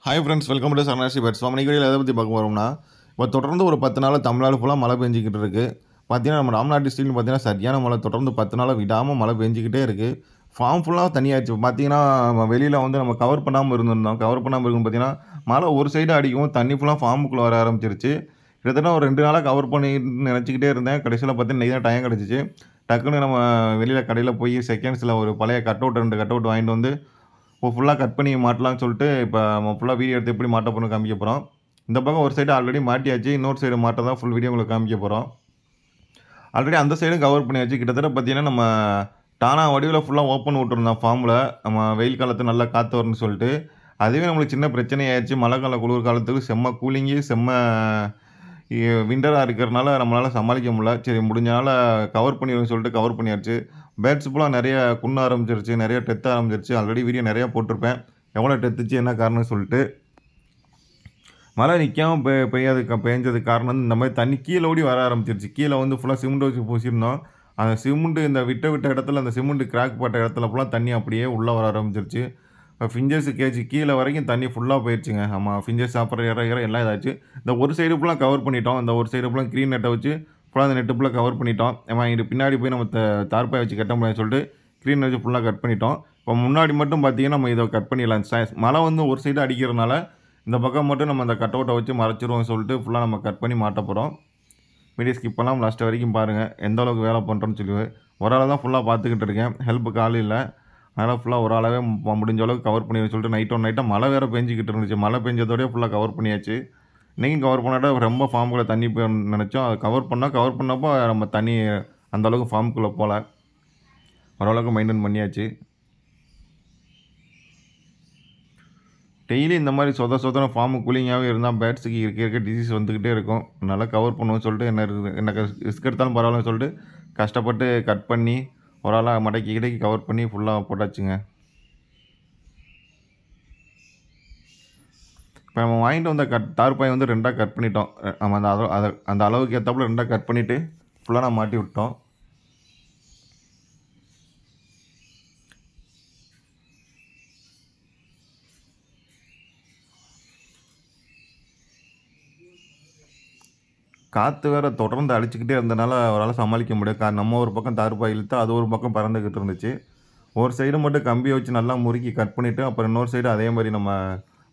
Hi friends, welcome to Saranasi pets. நம்ம நிகழ்ச்சியில் எதை பற்றி பார்க்க போகிறோம்னா, இப்போ தொடர்ந்து ஒரு 10 நாள் தமிழ்நாடு ஃபுல்லாக மழை பெஞ்சிக்கிட்டு இருக்குது. பார்த்தீங்கன்னா நம்ம ராம்நாத் டிஸ்ட்ரிக்ட்னு பார்த்தீங்கன்னா சரியான மழை, தொடர்ந்து 10 நாளாக விடாமல் மழை பெஞ்சிக்கிட்டே இருக்குது. ஃபார்ம் ஃபுல்லாக தண்ணியாச்சு. பார்த்தீங்கன்னா நம்ம வெளியில் வந்து நம்ம கவர் பண்ணாமல் இருந்திருந்தோம். கவர் பண்ணாமல் இருக்குன்னு பார்த்தீங்கன்னா மழை ஒரு சைடு அடிக்கும், தண்ணி ஃபுல்லாக ஃபார்முக்குள்ளே வர ஆரம்பிச்சிருச்சு. கிட்டத்தட்ட ஒரு 2 நாளாக கவர் பண்ணின்னு நினச்சிக்கிட்டே இருந்தேன். கடைசியில் பார்த்தீங்கன்னா இன்றைக்கி தான் டைம் கிடச்சிச்சு. டக்குன்னு நம்ம வெளியில் கடையில் போய் செகண்ட்ஸில் ஒரு பழைய கட் அவுட் 2 கட் அவுட் வாங்கிட்டு வந்து இப்போ ஃபுல்லாக கட் பண்ணி மாட்டலாம்னு சொல்லிட்டு இப்போ நம்ம ஃபுல்லாக வீடியோ எடுத்து எப்படி மாட்ட போகிறோம்னு காமிக்க போகிறோம். இந்த பக்கம் ஒரு சைடு ஆல்ரெடி மாட்டியாச்சு, இன்னொரு சைடு மாட்ட தான் ஃபுல் வீடியோ உங்களுக்கு காமிக்க போகிறோம். ஆல்ரெடி அந்த சைடும் கவர் பண்ணியாச்சு. கிட்டத்தட்ட பார்த்தீங்கன்னா நம்ம டானா வடிவில் ஃபுல்லாக ஓப்பன் விட்டுருந்தோம் ஃபார்மில். நம்ம வெயில் காலத்து நல்லா காற்று வரும்னு சொல்லிட்டு. அதுவே நம்மளுக்கு சின்ன பிரச்சனையாயிடுச்சு. மழை கால குளிர் காலத்துக்கு செம்ம கூலிங்கு, செம்ம விண்டராக இருக்கிறனால நம்மளால் சமாளிக்க முடியல. சரி முடிஞ்சனால கவர் பண்ணிடுவோம்னு சொல்லிட்டு கவர் பண்ணியாச்சு. பேர்ட்ஸ் ஃபுல்லாக நிறைய குண்ண ஆரம்பிச்சிருச்சு, நிறைய டெத்த ஆரம்பிச்சிருச்சு. ஆல்ரெடி வீடியோ நிறையா போட்டிருப்பேன், எவ்வளோ டெத்துச்சு என்ன காரணம்னு சொல்லிட்டு. மழை நிற்காமல் பெஞ்சதுக்கு காரணம் வந்து இந்த மாதிரி தண்ணி கீழே ஓடி வர ஆரம்பிச்சிருச்சு. கீழே வந்து ஃபுல்லாக சிமெண்ட் வச்சு பூசியிருந்தோம். அந்த சிமெண்ட்டு இந்த விட்ட இடத்துல அந்த சிமெண்ட் கிராக் பட்ட இடத்துல ஃபுல்லாக தண்ணி அப்படியே உள்ளே வர ஆரம்பிச்சிருச்சு. ஃபிஞ்சர்ஸு கேஜி கீழே வரைக்கும் தண்ணி ஃபுல்லாக போயிடுச்சுங்க. ஆமாம், ஃபிஞ்சர்ஸ் சாப்பிட்ற இற எல்லாம் இதாச்சு. இந்த ஒரு சைடு ஃபுல்லாக கவர் பண்ணிட்டோம். இந்த ஒரு சைடு ஃபுல்லாக க்ரீன் நெட்டை வச்சு ஃபுல்லாக அந்த நெட்டு ஃபுல்லாக கவர் பண்ணிட்டோம். இது பின்னாடி போய் நம்ம தார்பாய் வச்சு கட்ட முடியாதுன்னு சொல்லிட்டு க்ரீன் வச்சு ஃபுல்லாக கட் பண்ணிட்டோம். இப்போ முன்னாடி மட்டும் பார்த்தீங்கன்னா நம்ம இதை கட் பண்ணிடலாம். மழை வந்து ஒரு சைடு அடிக்கிறதுனால இந்த பக்கம் மட்டும் நம்ம அந்த கட் அவுட்டை வச்சு மறைச்சிருவோம்னு சொல்லிட்டு ஃபுல்லாக நம்ம கட் பண்ணி மாட்ட போகிறோம். வீடியோ ஸ்கிப் பண்ணாமல் லாஸ்ட் வரைக்கும் பாருங்கள், எந்த அளவுக்கு வேலை பண்ணுறோன்னு சொல்லி. ஒரு ஆளாக தான் ஃபுல்லாக பார்த்துக்கிட்டு இருக்கேன், ஹெல்ப்புக்கு ஆள் இல்லை. அதனால் ஃபுல்லாக ஒரு ஆளாகவே முடிஞ்ச அளவுக்கு கவர் பண்ணி சொல்லிட்டு நைட்டாக மழை வேறு பெஞ்சிக்கிட்டு இருந்துச்சு. மழை பெஞ்சதோடய ஃபுல்லாக கவர் பண்ணியாச்சு. இன்றைக்கும் கவர் பண்ணாட்ட ரொம்ப ஃபார்முக்குள்ளே தண்ணி போய் நினச்சோம். அது கவர் பண்ணப்போ நம்ம தண்ணி அந்தளவுக்கு ஃபார்முக்குள்ளே போகல. ஓரளவுக்கு மெயின்டைன் பண்ணியாச்சு. டெய்லி இந்த மாதிரி சொதன ஃபார்மு கூலிங்காகவே இருந்தால் பேட்ஸுக்கு இருக்க டிசீஸ் வந்துக்கிட்டே இருக்கும். நல்லா கவர் பண்ணுவோம்னு சொல்லிட்டு எனக்கு ரிஸ்க் எடுத்தாலும் பரவாயில்லன்னு சொல்லிட்டு கஷ்டப்பட்டு கட் பண்ணி ஒரு ஆளாக மடக்கி கவர் பண்ணி ஃபுல்லாக போட்டாச்சுங்க. இப்போ நம்ம வாங்கிட்டு வந்த தார்பாய் வந்து 2ஆக கட் பண்ணிட்டோம். நம்ம அந்த அளவுக்கு ஏற்றாப்புல 2ஆக கட் பண்ணிவிட்டு ஃபுல்லாக நான் மாட்டி விட்டோம். காற்று வேறு தொடர்ந்து அடிச்சுக்கிட்டே இருந்தனால அவரால் சமாளிக்க முடியாது. நம்ம ஒரு பக்கம் தார்பாய் இழுத்தா அது ஒரு பக்கம் பறந்துக்கிட்டு இருந்துச்சு. ஒரு சைடு மட்டும் கம்பியை வச்சு நல்லா முறுக்கி கட் பண்ணிவிட்டு அப்புறம் இன்னொரு சைடு அதே மாதிரி நம்ம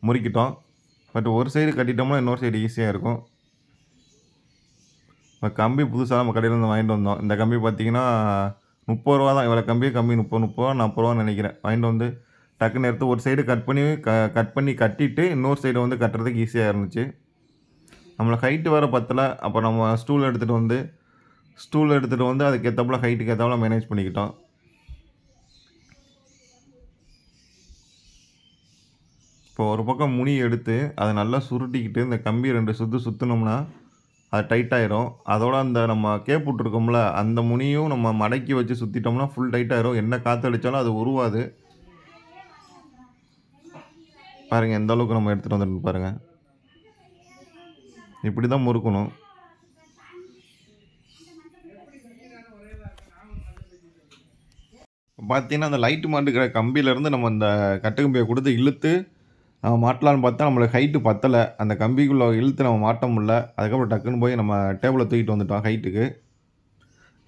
முறுக்கிட்டோம். பட் ஒரு சைடு கட்டிட்டோம்னா இன்னொரு சைடு ஈஸியாக இருக்கும். இப்போ கம்பி புதுசாக நம்ம கடையிலேருந்து வாங்கிட்டு வந்தோம். இந்த கம்பி பார்த்திங்கன்னா 30 ரூபா தான். இவ்வளோ கம்பி 30 ரூபா 40 ரூபான்னு நினைக்கிறேன். வாங்கிட்டு வந்து டக்குன்னு எடுத்து ஒரு சைடு கட் பண்ணி கட்டிட்டு இன்னொரு சைடு வந்து கட்டுறதுக்கு ஈஸியாக இருந்துச்சு. நம்மளுக்கு ஹைட்டு வேறு பத்தலை. அப்போ நம்ம ஸ்டூல் எடுத்துகிட்டு வந்து அதுக்கு ஏற்றாப்புல ஹைட்டுக்கு ஏற்றாப்புல மேனேஜ் பண்ணிக்கிட்டோம். இப்போ ஒரு பக்கம் முனி எடுத்து அதை நல்லா சுருட்டிக்கிட்டு இந்த கம்பி 2 சுற்றினோம்னா அது டைட்டாயிரும். அதோட அந்த நம்ம கேப் விட்ருக்கோம்ல அந்த முனியும் நம்ம மடக்கி வச்சு சுற்றிட்டோம்னா ஃபுல் டைட்டாயிரும். என்ன காற்று அடித்தாலும் அது உருவாது. பாருங்கள் எந்த அளவுக்கு நம்ம எடுத்துகிட்டு வந்துட்டு பாருங்கள். இப்படி தான் முறுக்கணும். பார்த்தீங்கன்னா அந்த லைட்டு மாட்டுக்கிற கம்பியிலேருந்து நம்ம இந்த கட்டுக்கம்பியை கொடுத்து இழுத்து மாட்டலான்னு பார்த்தா நம்மளுக்கு ஹைட்டு பத்தலை. அந்த கம்பிக்குள்ளே இழுத்து நம்ம மாட்ட முடியல. அதுக்கப்புறம் டக்குன்னு போய் நம்ம டேபிளை தூக்கிட்டு வந்துட்டோம். ஹைட்டுக்கு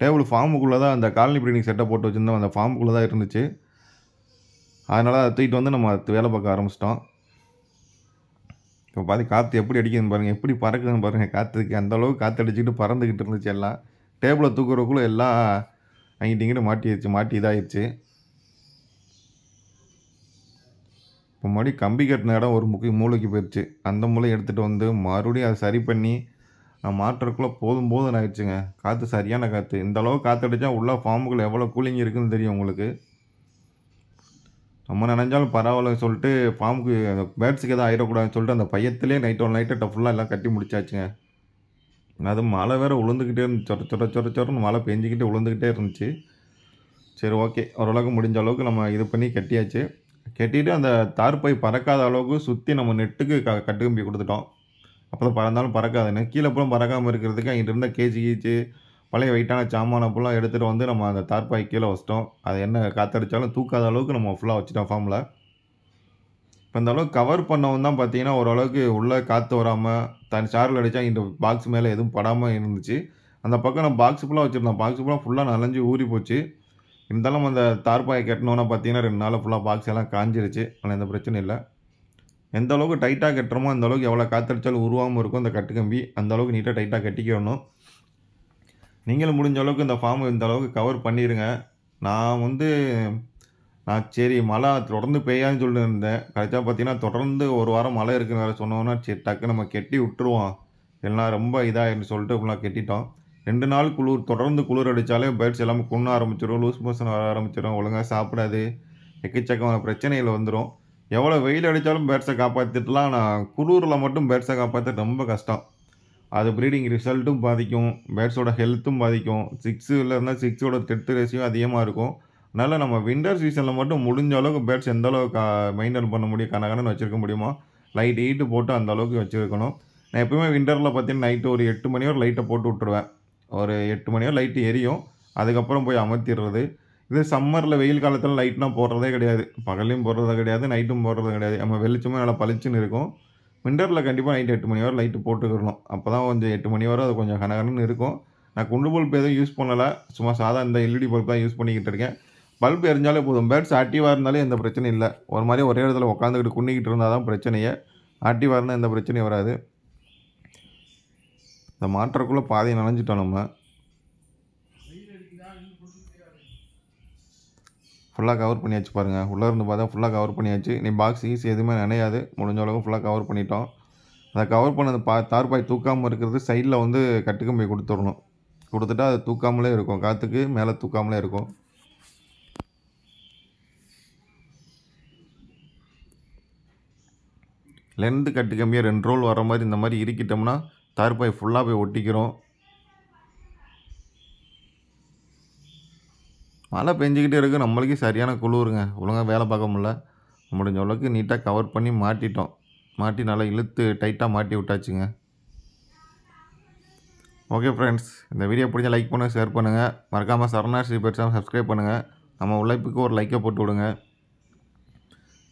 டேபிள் ஃபார்முக்குள்ளே தான் அந்த காலனி ப்ரீடிங் செட்டை போட்டு வச்சுருந்தோம். அந்த ஃபார்முக்குள்ளே தான் இருந்துச்சு. அதனால் அதை தூக்கிட்டு வந்து நம்ம வேலை பார்க்க ஆரம்பிச்சிட்டோம். இப்போ பார்த்து காற்று எப்படி அடிக்குதுன்னு பாருங்கள், எப்படி பறக்குதுன்னு பாருங்கள். காற்றுக்கு அந்தளவுக்கு காற்று அடிச்சுக்கிட்டு பறந்துக்கிட்டு இருந்துச்சு. எல்லாம் டேபிளை தூக்குறதுக்குள்ளே எல்லாம் அங்கிட்டு மாட்டி இதாகிடுச்சு. இப்போ மறுபடியும் கம்பி கட்டின இடம் ஒரு மூளைக்கு போயிடுச்சு. அந்த மூளை எடுத்துகிட்டு வந்து மறுபடியும் அதை சரி பண்ணி மாட்டுறதுக்குள்ளே போதும் ஆயிடுச்சுங்க. காற்று சரியான காற்று. இந்த அளவுக்கு காற்று அடித்தா உள்ள ஃபார்முக்குள்ளே எவ்வளோ கூலிங் இருக்குதுன்னு தெரியும் உங்களுக்கு. நம்ம நினைஞ்சாலும் பரவாயில்லன்னு சொல்லிட்டு ஃபார்முக்கு பேர்ட்ஸுக்கு எதாவது ஆயிடக்கூடாதுன்னு சொல்லிட்டு அந்த பையத்துலேயே நைட்டை ஃபுல்லாக எல்லாம் கட்டி முடிச்சாச்சுங்க. அது மழை வேறு உளுந்துக்கிட்டே இருந்துச்சு. சொரன்னு மழை பெஞ்சிக்கிட்டே உளுந்துக்கிட்டே இருந்துச்சு. சரி ஓகே, ஓரளவுக்கு முடிஞ்ச அளவுக்கு நம்ம இது பண்ணி கட்டியாச்சு. கட்டிட்டு அந்த தார்பாய் பறக்காத அளவுக்கு சுற்றி நம்ம நெட்டுக்கு கட்டுக்கம்பி கொடுத்துட்டோம். அப்போ தான் பறந்தாலும் பறக்காதுன்னு. கீழே புறம் பறக்காமல் இருக்கிறதுக்கு அங்கிட்டு இருந்த கீச்சு பழைய வெயிட்டான சாமான ஃபுல்லாக எடுத்துகிட்டு வந்து நம்ம அந்த தார்பாய் கீழே வச்சிட்டோம். அது என்ன காற்றடிச்சாலும் தூக்காத அளவுக்கு நம்ம ஃபுல்லாக வச்சுட்டோம் ஃபார்மில். இப்போ அந்த அளவுக்கு கவர் பண்ணவும் தான் பார்த்தீங்கன்னா, ஓரளவுக்கு உள்ள காத்து வராம, சாரல் அடிச்சா இந்த பாக்ஸ் மேல எதுவும் படாம இருந்துச்சு. அந்த பக்கம் நான் பாக்ஸ் ஃபுல்லா வச்சிருந்தேன். பாக்ஸ் ஃபுல்லா நனஞ்சு ஊறி போச்சு. இருந்தாலும் அந்த தார்ப்பாய கட்டினோன பார்த்தீங்கன்னா, 2 நாள்ல ஃபுல்லா பாக்ஸ் எல்லாம் காய்ஞ்சிருச்சு. ஆனா எந்த பிரச்சனையும் இல்ல. எந்த அளவுக்கு டைட்டா கட்டுறோமோ, அந்த அளவுக்கு எவ்வளோ காத்தடிச்சாலும் உருவாம இருக்கும் அந்த கட்டு கம்பி. அந்த அளவுக்கு நீட்டா டைட்டா கட்டிக்கிறணும். நீங்களும் முடிஞ்ச அளவுக்கு இந்த ஃபார்ம இந்த அளவுக்கு கவர் பண்ணிருங்க. நான் வந்து சரி மழை தொடர்ந்து பெய்யாதுன்னு சொல்லிட்டு இருந்தேன். கடைசியா பார்த்தீங்கன்னா, தொடர்ந்து 1 வாரம் மழை இருக்குன்னு வேற சொன்னோன, சரி டக்குனு நம்ம கெட்டி விட்டுருவோம். இல்லன்னா ரொம்ப இதாயிரும்னு சொல்லிட்டு ஃபுல்லா கெட்டிட்டோம். 2 நாள் தொடர்ந்து குளிர் அடிச்சாலே பேர்ட்ஸ் எல்லாமே குண்ண ஆரம்பிச்சுரும். லூஸ் மோஷன் வர ஆரம்பிச்சுரும். ஒழுங்கா சாப்பிடாது. எக்கச்சக்கமான பிரச்சனைகள் வந்துரும். எவ்வளோ வெயில் அடிச்சாலும் பேர்ட்ஸ காப்பாத்திடலாம். ஆனா குளுர்ல மட்டும் பேர்ட்ஸ காப்பாத்துறது ரொம்ப கஷ்டம். அது ப்ரீடிங் ரிசல்ட்டும் பாதிக்கும். பேர்ட்ஸோட ஹெல்த்தும் பாதிக்கும். 6ல இருந்தா 6ஓட டெத் ரேஷியோ அதிகமா இருக்கும். அதனால நம்ம வின்டர் சீசன்ல மட்டும் முடிஞ்ச அளவுக்கு பேர்ட்ஸ் எந்த அளவுக்கு மெயின்டெயின் பண்ண முடியும், கனகனன்னு வச்சிருக்க முடியுமோ, லைட் ஹீட் போட்டு அந்த அளவுக்கு வச்சிருக்கணும். நான் எப்பவுமே வின்டர்ல பார்த்தீங்கன்னா, நைட்டு ஒரு 8 மணி வரை லைட்ட போட்டு விட்டுருவேன். ஒரு 8 மணி வரை லைட் எரியும். அதுக்கப்புறம் போய் அமர்த்திறது. இதே சம்மர்ல வெயில் காலத்தில லைட்லாம் போடுறதே கிடையாது. பகல்லேயும் போடுறது கிடையாது, நைட்டும் போடுறது கிடையாது. நம்ம வெளிச்சமே நல்லா பளிச்சுன்னு இருக்கும். வின்டர்ல கண்டிப்பா நைட் 8 மணி வரை லைட் போட்டுக்கிறணும். அப்பதான் கொஞ்சம் 8 மணி வரை அது கொஞ்சம் கனகனன்னு இருக்கும். நான் குண்டு பல்ப் எதுவும் யூஸ் பண்ணல. சும்மா சாதா இந்த எல்இடி பல்ப் தான் யூஸ் பண்ணிக்கிட்டு இருக்கேன். பல்ப் எரிஞ்சாலே போதும். பேர்ட்ஸ் ஆக்டிவா இருந்தாலே எந்த பிரச்சனையும் இல்ல. ஒரு மாரி ஒரே இடத்துல உட்காந்துக்கிட்டு குனிக்கிட்டு இருந்தா தான் பிரச்சனையே. ஆக்டிவா இருந்தா எந்த பிரச்சனையும் வராது. இந்த மாட்டுறக்குள்ள பாதி நனைஞ்சுட்டோம் நம்ம. ஃபுல்லா கவர் பண்ணியாச்சு பாருங்க. உள்ள இருந்து பார்த்தா ஃபுல்லா கவர் பண்ணியாச்சு. இனி பாக்ஸ் கீஸ் எதுவுமே நனையாது. முடிஞ்ச அளவுக்கு ஃபுல்லா கவர் பண்ணிட்டோம். அத கவர் பண்ணது தார்ப்பாய் தூக்காம இருக்கிறது சைடுல வந்து கட்டுக்கம்பி குடுத்துறணும். குடுத்துட்டா அது தூக்காமலே இருக்கும். காத்துக்கு மேல தூக்காமலே இருக்கும். லென்த் கட்டுக்கம்பிய 2 ரோல் வர மாரி இந்த மாரி இறுக்கிட்டோம்னா, தார்ப்பாய் ஃபுல்லா போய் ஒட்டிக்கிறோம். மழை பெஞ்சுக்கிட்டே இருக்கு. நம்மளுக்கே சரியான குளுருங்க. ஒழுங்கா வேலை பார்க்க முடியல. முடிஞ்ச அளவுக்கு நீட்டா கவர் பண்ணி மாட்டிட்டோம். மாட்டி நல்லா இழுத்து டைட்டா மாட்டி விட்டாச்சுங்க. Okay friends. இந்த வீடியோ பிடிச்சா லைக் பண்ணுங்க, ஷேர் பண்ணுங்க. மறக்காம சரவணா ஸ்ரீ பெட்ஸை சப்ஸ்கிரைப் பண்ணுங்க. நம்ம உழைப்புக்கு ஒரு லைக்க போட்டு விடுங்க.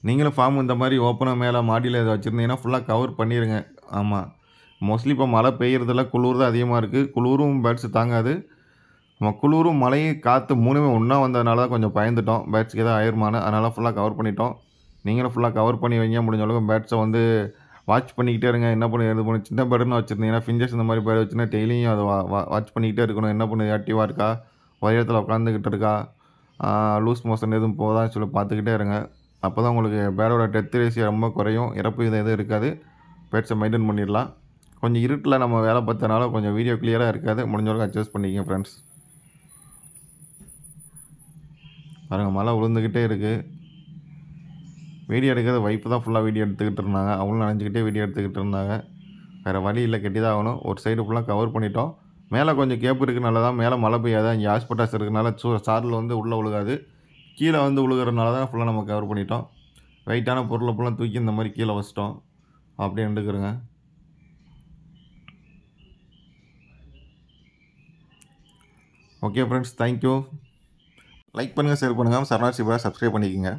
நீங்களும் ஃபார்ம் இந்த மாதிரி ஓப்பனா மேலே மாடியில் எதாவது வச்சுருந்தீங்கன்னா ஃபுல்லாக கவர் பண்ணிடுங்க. ஆமாம். மோஸ்ட்லி இப்போ மழை பெய்யறதில்ல. குளிர் தான் அதிகமாக இருக்குது. குளிரும் பேர்ட்ஸ் தாங்காது. நம்ம குளிரும் மழையும் காற்று 3மே ஒன்றா வந்ததுனால தான் கொஞ்சம் பயந்துட்டோம். பேர்ட்ஸ்க்கு எதாவது ஆயிருமான்னு. அதனால் ஃபுல்லாக கவர் பண்ணிட்டோம். நீங்களும் ஃபுல்லாக கவர் பண்ணி வைங்க. முடிஞ்ச அளவுக்கு பேர்ட்ஸை வந்து வாட்ச் பண்ணிக்கிட்டே இருங்க. என்ன பண்ணுது எது பண்ணுது. சின்ன பேர்டுன்னு வச்சுருந்தீங்கன்னா ஃபிஞ்சஸ் இந்த மாதிரி பேர்டு வச்சுன்னா டெய்லியும் அதை வாட்ச் பண்ணிக்கிட்டே இருக்கணும். என்ன பண்ணுது, ஆக்டிவாக இருக்கா, ஒரே இடத்துல உட்காந்துக்கிட்டு இருக்கா, லூஸ் மோஷன் எதுவும் போதான்னு சொல்லி பார்த்துக்கிட்டே இருங்க. அப்போ தான் உங்களுக்கு பேர்டோட டெத் ரேஷியோ ரொம்ப குறையும். இறப்பு இது எதுவும் இருக்காது. பேர்ட்ஸை மெயின்டைன் பண்ணிடலாம். கொஞ்சம் இருட்டில் நம்ம வேலை பார்த்தனால கொஞ்சம் வீடியோ கிளியராக இருக்காது. முடிஞ்ச அளவுக்கு அட்ஜஸ்ட் பண்ணிக்கங்க ஃப்ரெண்ட்ஸ். பாருங்கள், மழை விழுந்துக்கிட்டே இருக்குது. வீடியோ எடுக்கிறது ஒய்ஃப் தான் ஃபுல்லாக வீடியோ எடுத்துக்கிட்டு இருந்தாங்க. அவங்களும் நனைஞ்சிக்கிட்டே வீடியோ எடுத்துக்கிட்டு இருந்தாங்க. வேறு வழி இல்லை, கட்டி தான் ஆகணும். ஒரு சைடு ஃபுல்லாக கவர் பண்ணிட்டோம். மேலே கொஞ்சம் கேப் இருக்குனால தான் மேலே மழை பெய்யாது. இங்கே ஹாஸ்பிட்டாஸ் இருக்கனால சாரல் வந்து உள்ளே விழுகாது. கீழே வந்து விழுகிறனால தான் ஃபுல்லாக நம்ம கவர் பண்ணிட்டோம். வெயிட்டான பொருளை ஃபுல்லாக தூக்கி இந்த மாதிரி கீழே வச்சிட்டோம். அப்படியே எடுக்கிறேங்க. Okay friends, thank you. லைக் பண்ணுங்கள், ஷேர் பண்ணுங்கள். சரவணா சிவா சப்ஸ்கிரைப் பண்ணிக்கோங்க.